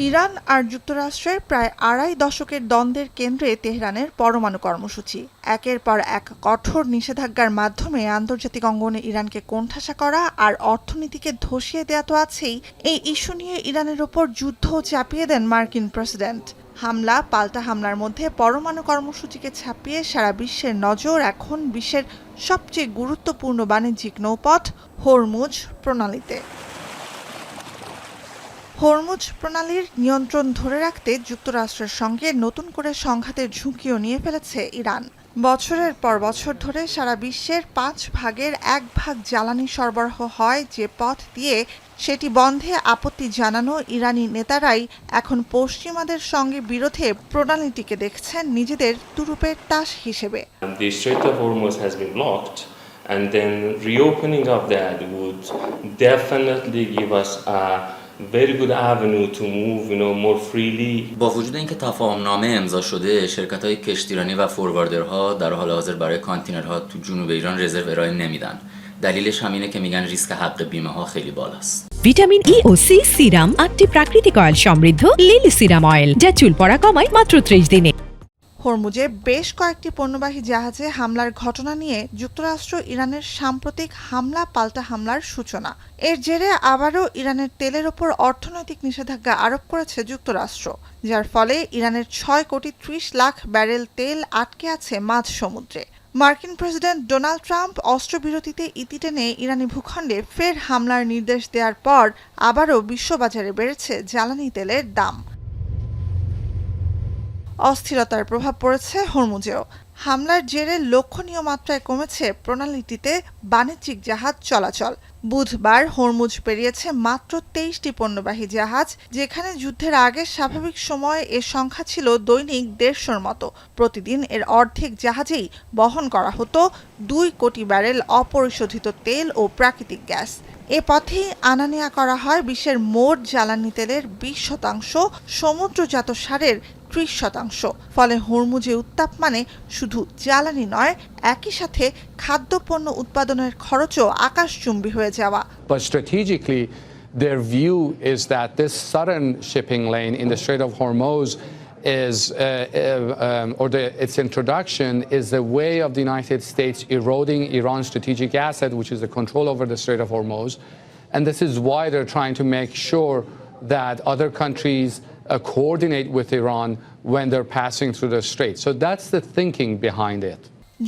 Iran আর যুক্তরাষ্ট্রের প্রায় আড়াই দশকের দ্বন্দ্বের কেন্দ্রে তেহরানের পরমাণু কর্মসূচি। একের পর এক কঠোর নিষেধাজ্ঞার মাধ্যমে আন্তর্জাতিক অঙ্গনে ইরানকে কোণঠাসা করা আর অর্থনীতিকে ধসিয়ে দেয়া তো আছেই। এই ইস্যু নিয়ে ইরানের ওপর যুদ্ধ চাপিয়ে দেন মার্কিন প্রেসিডেন্ট। হামলা পাল্টা হামলার মধ্যে পরমাণু কর্মসূচিকে ছাপিয়ে সারা বিশ্বের নজর এখন বিশ্বের সবচেয়ে গুরুত্বপূর্ণ বাণিজ্যিক নৌপথ হরমুজ প্রণালীতে। হরমুজ প্রণালীর নিয়ন্ত্রণ ধরে রাখতে যুক্তরাষ্ট্রের সঙ্গে নতুন করে সংঘাতের ঝুঁকিও নিয়ে ফেলেছে ইরান। বছরের পর বছর ধরে সারা বিশ্বের 5 ভাগের 1 ভাগ জ্বালানি সরবরাহ হয় যে পথ দিয়ে, সেটি বন্ধে আপত্তি জানানো ইরানি নেতারাই এখন পশ্চিমাদের সঙ্গে বিরোধে প্রণালীটিকে দেখছেন নিজেদের তুরুপের তাস হিসেবে। The Strait of Hormuz has been blocked, and then reopening of that would definitely give us a very good avenue to move, more freely. با وجود اینکه تفاهمنامه امضا شده، شرکت‌های کشتیرانی و فورواردرها در حال حاضر برای کانتینرها تو جنوب ایران رزرو ارائه نمیدن. دلیلش همینه که میگن ریسک حق بیمه ها خیلی بالاست. Vitamin E O C serum 8টি প্রাকৃতিক অয়েল সমৃদ্ধ লিলি সিরাম অয়েল, যা চুল পড়া কমায় মাত্র 30 দিনে। হরমুজে বেশ কয়েকটি পণ্যবাহী জাহাজে হামলার ঘটনা নিয়ে যুক্তরাষ্ট্র ইরানের সাম্প্রতিক হামলা পাল্টা হামলার সূচনা। এর জেরে আবারও ইরানের তেলের ওপর অর্থনৈতিক নিষেধাজ্ঞা আরোপ করেছে যুক্তরাষ্ট্র, যার ফলে ইরানের 6 কোটি 30 লাখ ব্যারেল তেল আটকে আছে মাঝ সমুদ্রে। মার্কিন প্রেসিডেন্ট ডোনাল্ড ট্রাম্প অস্ত্রবিরতিতে ইতি টেনে ইরানি ভূখণ্ডে ফের হামলার নির্দেশ দেওয়ার পর আবারও বিশ্ববাজারে বেড়েছে জ্বালানি তেলের দাম। অস্থিরতার প্রভাব পড়েছে হরমুজেও। হামলার জেরে লক্ষণীয় মাত্রায় কমেছে প্রণালীটিতে বাণিজ্যিক জাহাজ চলাচল। বুধবার হরমুজ পেরিয়েছে মাত্র 23টি পণ্যবাহী জাহাজ, যেখানে যুদ্ধের আগে স্বাভাবিক সময়ে এর সংখ্যা ছিল দৈনিক 150-র মতো। প্রতিদিন এর অর্ধেক জাহাজেই বহন করা হতো 2 কোটি ব্যারেল অপরিশোধিত তেল ও প্রাকৃতিক গ্যাস। এ পথেই আনা নেয়া করা হয় বিশ্বের মোট জ্বালানি তেলের 20%, সমুদ্রজাত সারের 30%। ফলে হরমুজে উত্তাপ মানে শুধু জ্বালানি নয়, একই সাথে খাদ্যপণ্য উৎপাদনের খরচও আকাশচুম্বী হয়ে যাওয়া। But strategically, their view is that this southern shipping lane in the Strait of Hormuz is, its introduction is the way of the United States eroding Iran's strategic asset, which is the control over the Strait of Hormuz. And this is why they're trying to make sure that other countries coordinate with Iran when they're passing through the strait. So that's the thinking behind it.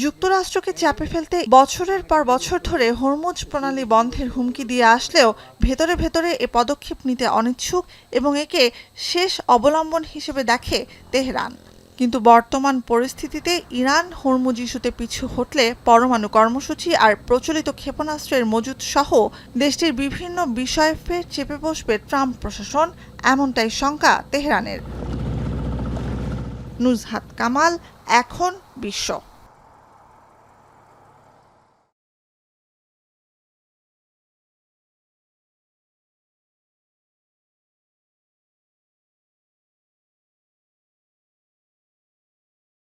যুক্তরাষ্ট্রকে চাপে ফেলতে বছরের পর বছর ধরে Hormuz প্রণালী বন্ধের হুমকি দিয়ে আসলেও ভেতরে ভেতরে এ পদক্ষেপ নিতে অনিচ্ছুক এবং একে শেষ অবলম্বন হিসেবে দেখে তেহরান। কিন্তু বর্তমান পরিস্থিতিতে ইরান হরমুজ ইস্যুতে পিছু হটলে পরমাণু কর্মসূচি আর প্রচলিত ক্ষেপণাস্ত্রের মজুত সহ দেশটির বিভিন্ন বিষয়ে ফের চেপে বসবে ট্রাম্প প্রশাসন, এমনটাই শঙ্কা তেহরানের। নুজহাত কামাল, এখন বিশ্ব।